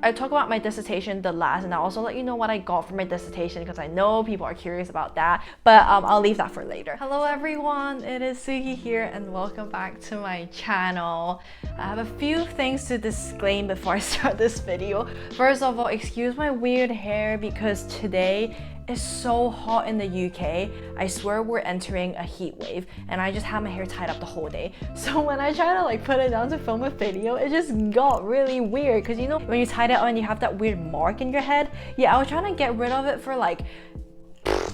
I talk about my dissertation the last, and I'll also let you know what I got for my dissertation because I know people are curious about that, but I'll leave that for later. Hello everyone, it is Suki here and welcome back to my channel. I have a few things to disclaim before I start this video. First of all, excuse my weird hair because today is so hot in the UK. I swear we're entering a heat wave and I just had my hair tied up the whole day. So when I try to like put it down to film a video, it just got really weird because you know when you tie it on you have that weird mark in your head. Yeah, I was trying to get rid of it for like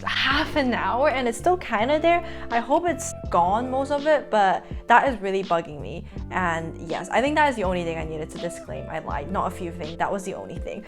half an hour and it's still kind of there. I hope it's gone, most of it, but that is really bugging me. And yes, I think that is the only thing I needed to disclaim. I lied, not a few things, that was the only thing.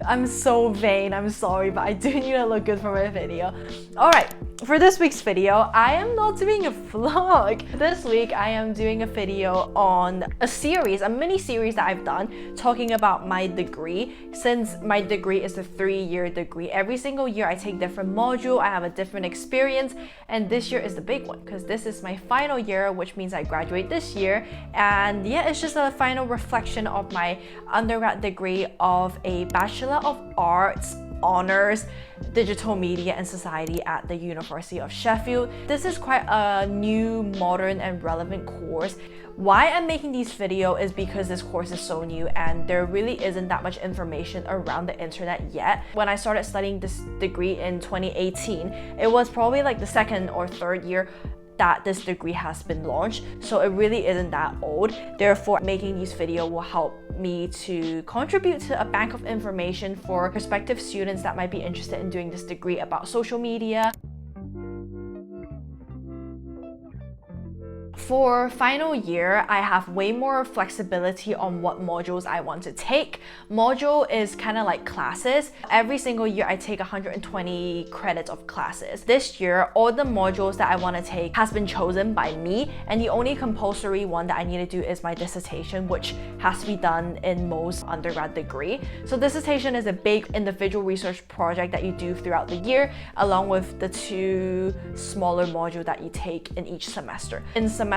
I'm so vain, I'm sorry, but I do need to look good for my video. Alright, for this week's video, I am not doing a vlog. This week, I am doing a video on a series, a mini series that I've done talking about my degree. Since my degree is a 3-year degree, every single year I take different module, I have a different experience, and this year is the big one because this is my final year, which means I graduate this year. And yeah, it's just a final reflection of my undergrad degree of a Bachelor of Arts honors digital media and society at the University of Sheffield. This is quite a new, modern and relevant course. Why I'm making these videos is because this course is so new and there really isn't that much information around the internet yet. When I started studying this degree in 2018, it was probably like the 2nd or 3rd year that this degree has been launched, so it really isn't that old. Therefore, making these videos will help me to contribute to a bank of information for prospective students that might be interested in doing this degree about social media. For final year, I have way more flexibility on what modules I want to take. Module is kind of like classes. Every single year, I take 120 credits of classes. This year, all the modules that I want to take has been chosen by me, and the only compulsory one that I need to do is my dissertation, which has to be done in most undergrad degree. So dissertation is a big individual research project that you do throughout the year, along with the 2 smaller modules that you take in each semester. In semester 1,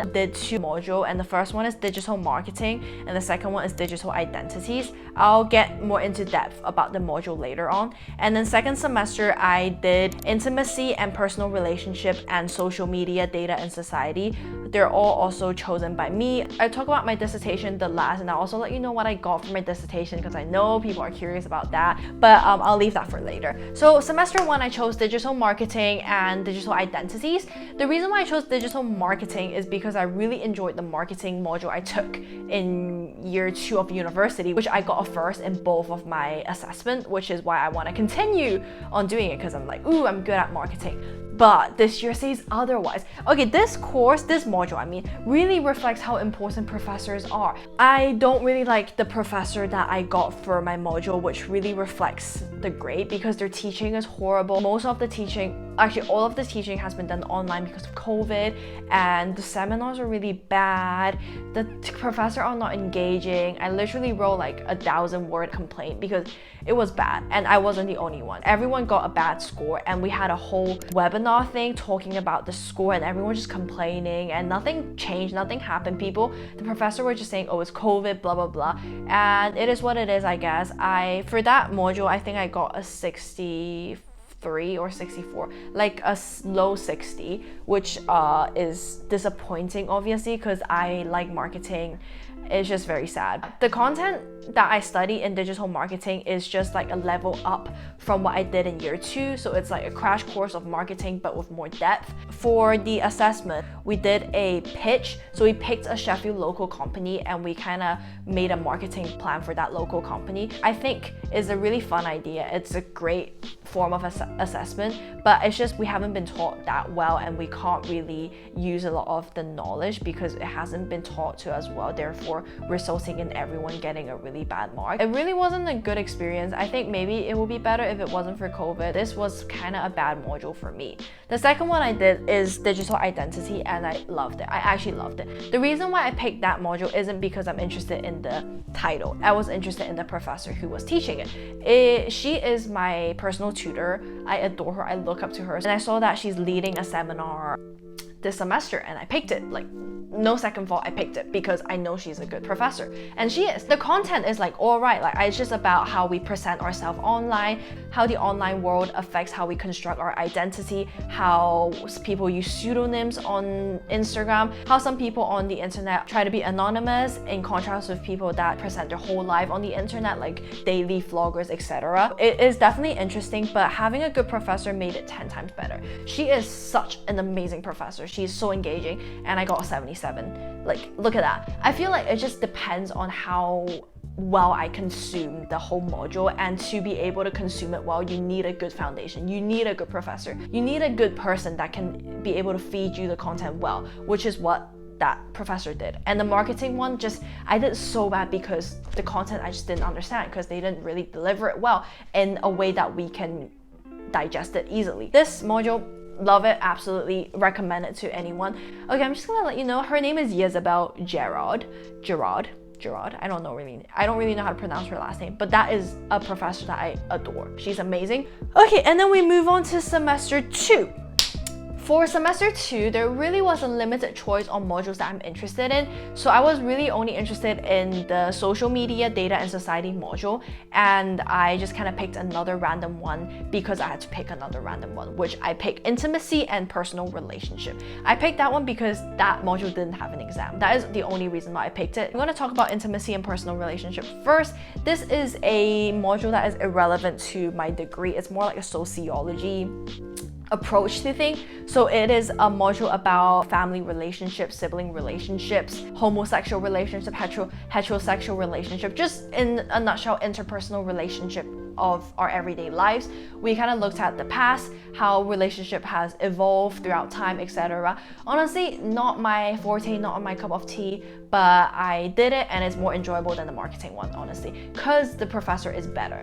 I did 2 modules, and the first one is digital marketing and the second one is digital identities. I'll get more into depth about the module later on. And then second semester, I did intimacy and personal relationship and social media, data and society. They're all also chosen by me. I talk about my dissertation the last, and I'll also let you know what I got for my dissertation because I know people are curious about that, but I'll leave that for later. So semester 1, I chose digital marketing and digital identities. The reason why I chose digital marketing is because I really enjoyed the marketing module I took in year 2 of university, which I got a first in both of my assessment, which is why I want to continue on doing it because I'm like, ooh, I'm good at marketing. But this year says otherwise. Okay, this course, this module, I mean, really reflects how important professors are. I don't really like the professor that I got for my module, which really reflects the grade because their teaching is horrible. Most of the teaching, actually all of the teaching has been done online because of COVID, and the seminars are really bad. The professor are not engaging. I literally wrote like a 1,000-word complaint because it was bad, and I wasn't the only one. Everyone got a bad score, and we had a whole webinar thing talking about the score, and everyone just complaining, and nothing changed, nothing happened. The professor were just saying, oh, it's COVID, blah blah blah, and it is what it is, I guess. For that module, I think I got a 63 or 64, like a low 60, which is disappointing obviously because I like marketing. It's just very sad. The content that I study in digital marketing is just like a level up from what I did in year 2. So it's like a crash course of marketing, but with more depth. For the assessment, we did a pitch. So we picked a Sheffield local company and we kind of made a marketing plan for that local company. I think it's a really fun idea. It's a great form of assessment, but it's just we haven't been taught that well and we can't really use a lot of the knowledge because it hasn't been taught to us well, therefore resulting in everyone getting a really bad mark. It really wasn't a good experience. I think maybe it would be better if it wasn't for COVID. This was kind of a bad module for me. The second one I did is digital identity and I loved it. I actually loved it. The reason why I picked that module isn't because I'm interested in the title. I was interested in the professor who was teaching it. She is my personal tutor. I adore her. I look up to her. And I saw that she's leading a seminar this semester and I picked it. Like, no second thought, I picked it because I know she's a good professor. And she is. The content is like all right, like it's just about how we present ourselves online, how the online world affects how we construct our identity, how people use pseudonyms on Instagram, how some people on the internet try to be anonymous in contrast with people that present their whole life on the internet, like daily vloggers, etc. It is definitely interesting, but having a good professor made it 10 times better. She is such an amazing professor. She's so engaging, and I got a 77. Like, look at that. I feel like it just depends on how well I consume the whole module, and to be able to consume it well, you need a good foundation. You need a good professor. You need a good person that can be able to feed you the content well, which is what that professor did. And the marketing one, just I did so bad because the content I just didn't understand, because they didn't really deliver it well in a way that we can digest it easily. This module, love it, absolutely recommend it to anyone. Okay, I'm just gonna let you know her name is Isabel Gerard. I don't really know how to pronounce her last name, but that is a professor that I adore. She's amazing. Okay, and then we move on to semester 2. For semester 2, there really was a limited choice on modules that I'm interested in. So I was really only interested in the social media, data and society module, and I just kind of picked another random one because I had to pick another random one, which I picked intimacy and personal relationship. I picked that one because that module didn't have an exam. That is the only reason why I picked it. I'm going to talk about intimacy and personal relationship first. This is a module that is irrelevant to my degree. It's more like a sociology approach to things. So it is a module about family relationships, sibling relationships, homosexual relationship, heterosexual relationship, just in a nutshell, interpersonal relationship of our everyday lives. We kind of looked at the past, how relationship has evolved throughout time, etc. Honestly, not my forte, not my cup of tea, but I did it, and it's more enjoyable than the marketing one, honestly, because the professor is better.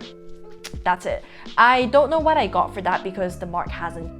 That's it. I don't know what I got for that because the mark hasn't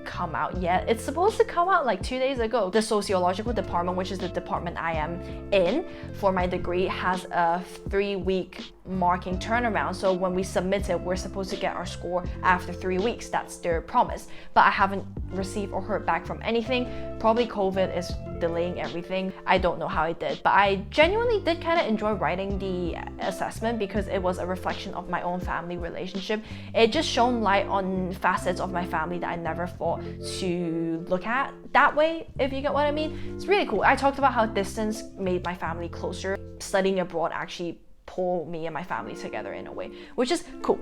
come out yet. It's supposed to come out like 2 days ago. The sociological department, which is the department I am in for my degree, has a 3-week marking turnaround. So when we submit it, we're supposed to get our score after 3 weeks. That's their promise. But I haven't received or heard back from anything. Probably COVID is delaying everything. I don't know how I did, but I genuinely did kind of enjoy writing the assessment because it was a reflection of my own family relationship. It just shone light on facets of my family that I never thought to look at that way, if you get what I mean. It's really cool. I talked about how distance made my family closer. Studying abroad actually pulled me and my family together in a way, which is cool.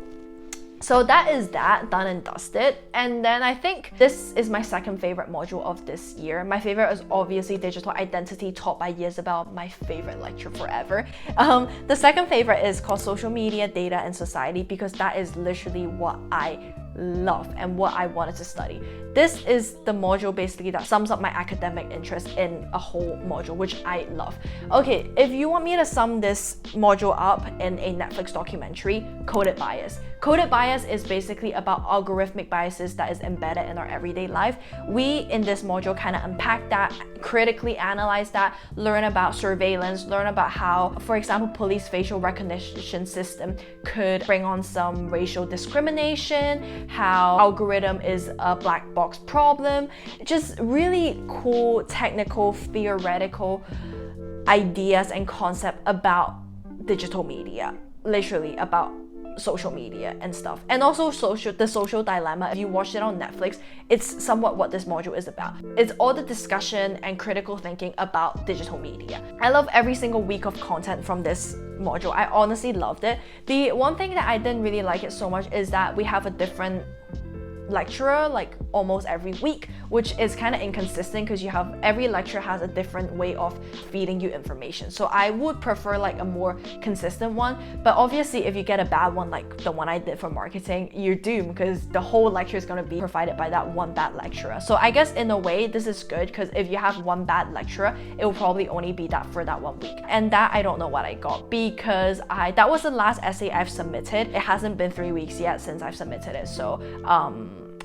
So that is that, done and dusted. And then I think this is my second favorite module of this year. My favorite is obviously digital identity, taught by Isabel, my favorite lecture forever. The second favorite is called social media, data and society, because that is literally what I love and what I wanted to study. This is the module basically that sums up my academic interest in a whole module, which I love. Okay, if you want me to sum this module up in a Netflix documentary, Coded Bias. Coded Bias is basically about algorithmic biases that is embedded in our everyday life. We in this module kind of unpack that, critically analyze that, learn about surveillance, learn about how, for example, police facial recognition system could bring on some racial discrimination, how algorithm is a black box problem. Just really cool technical, theoretical ideas and concept about digital media, literally about social media and stuff, and also the social dilemma. If you watch it on Netflix, it's somewhat what this module is about. It's all the discussion and critical thinking about digital media. I love every single week of content from this module. I honestly loved it. The one thing that I didn't really like it so much is that we have a different lecturer like almost every week, which is kind of inconsistent because you have every lecturer has a different way of feeding you information. So I would prefer like a more consistent one, but obviously if you get a bad one like the one I did for marketing, you're doomed because the whole lecture is going to be provided by that one bad lecturer. So I guess in a way this is good because if you have one bad lecturer, it will probably only be that for that 1 week. And that I don't know what I got because that was the last essay I've submitted. It hasn't been 3 weeks yet since I've submitted it, so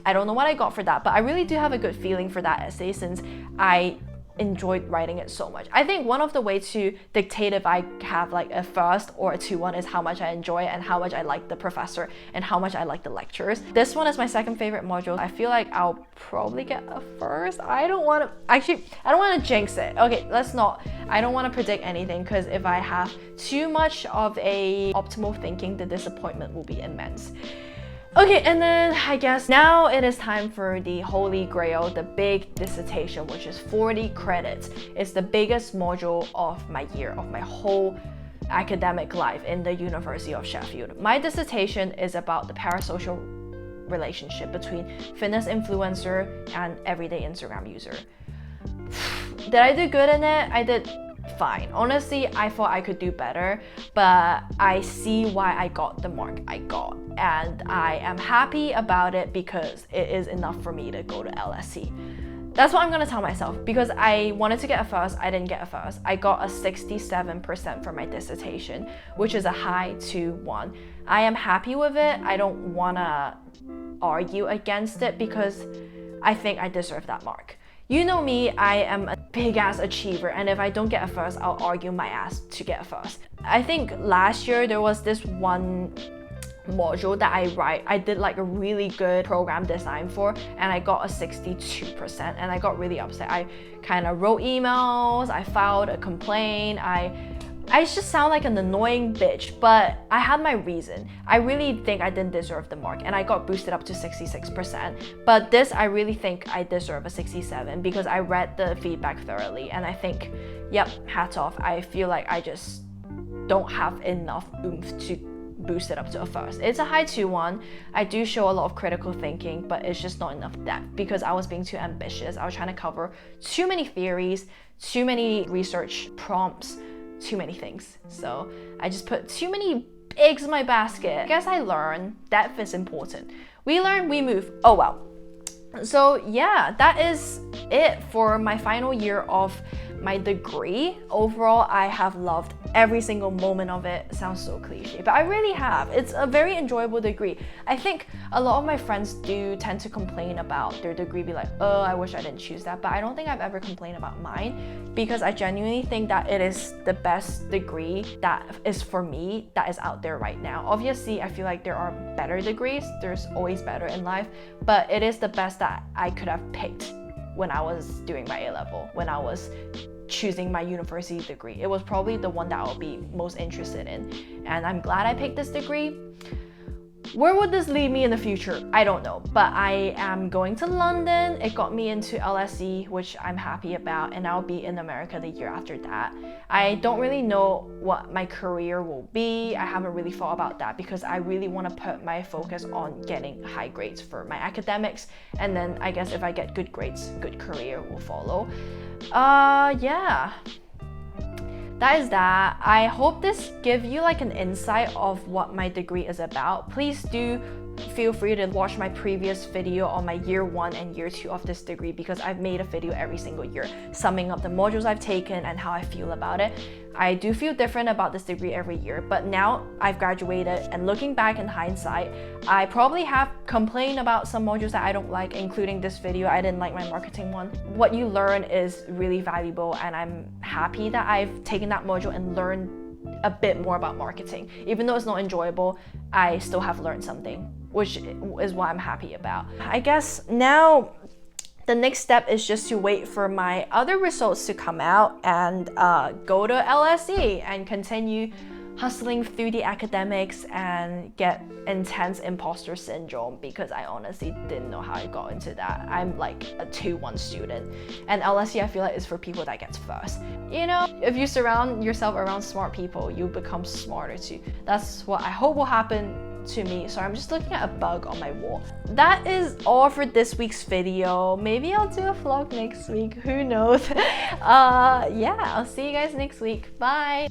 I don't know what I got for that, but I really do have a good feeling for that essay since I enjoyed writing it so much. I think one of the ways to dictate if I have like a first or a 2-1 is how much I enjoy it and how much I like the professor and how much I like the lectures. This one is my second favorite module. I feel like I'll probably get a first. I don't want to jinx it. Okay, I don't want to predict anything, because if I have too much of a optimal thinking, the disappointment will be immense. Okay, and then I guess now it is time for the holy grail, the big dissertation, which is 40 credits. It's the biggest module of my year, of my whole academic life in the University of Sheffield. My dissertation is about the parasocial relationship between fitness influencer and everyday Instagram user. Did I do good in it? I did fine. Honestly, I thought I could do better, but I see why I got the mark I got, and I am happy about it because it is enough for me to go to LSE. That's what I'm gonna tell myself, because I wanted to get a first, I didn't get a first. I got a 67% for my dissertation, which is a high 2-1. I am happy with it. I don't wanna argue against it because I think I deserve that mark. You know me, I am a big ass achiever, and if I don't get a first, I'll argue my ass to get a first. I think last year there was this one module that I did like a really good program design for, and I got a 62%, and I got really upset. I kind of wrote emails, I filed a complaint, I just sound like an annoying bitch, but I had my reason. I really think I didn't deserve the mark, and I got boosted up to 66%. But this, I really think I deserve a 67 because I read the feedback thoroughly, and I think, yep, hats off. I feel like I just don't have enough oomph to boost it up to a first. It's a high 2-1. I do show a lot of critical thinking, but it's just not enough depth because I was being too ambitious. I was trying to cover too many theories, too many research prompts, too many things. So I just put too many eggs in my basket. I guess I learned depth is important. We learn, we move. Oh well. So yeah, that is it for my final year of my degree. Overall, I have loved every single moment of it. Sounds so cliche, but I really have. It's a very enjoyable degree. I think a lot of my friends do tend to complain about their degree, be like, oh, I wish I didn't choose that, but I don't think I've ever complained about mine because I genuinely think that it is the best degree that is for me that is out there right now. Obviously, I feel like there are better degrees. There's always better in life, but it is the best that I could have picked when I was doing my A-level, when I was choosing my university degree. It was probably the one that I'll be most interested in, and I'm glad I picked this degree. Where would this lead me in the future? I don't know, but I am going to London. It got me into LSE, which I'm happy about, and I'll be in America the year after that. I don't really know what my career will be. I haven't really thought about that because I really want to put my focus on getting high grades for my academics, and then I guess if I get good grades, good career will follow. Yeah. That is that. I hope this gives you like an insight of what my degree is about. Please do feel free to watch my previous video on my year 1 and year 2 of this degree because I've made a video every single year summing up the modules I've taken and how I feel about it. I do feel different about this degree every year, but now I've graduated and looking back in hindsight, I probably have complained about some modules that I don't like, including this video. I didn't like my marketing one. What you learn is really valuable, and I'm happy that I've taken that module and learned a bit more about marketing. Even though it's not enjoyable, I still have learned something, which is what I'm happy about. I guess now the next step is just to wait for my other results to come out and go to LSE and continue hustling through the academics and get intense imposter syndrome because I honestly didn't know how I got into that. I'm like a 2-1 student, and LSE I feel like is for people that gets first. You know, if you surround yourself around smart people, you become smarter too. That's what I hope will happen to me. So I'm just looking at a bug on my wall. That is all for this week's video. Maybe I'll do a vlog next week, who knows. Yeah, I'll see you guys next week. Bye.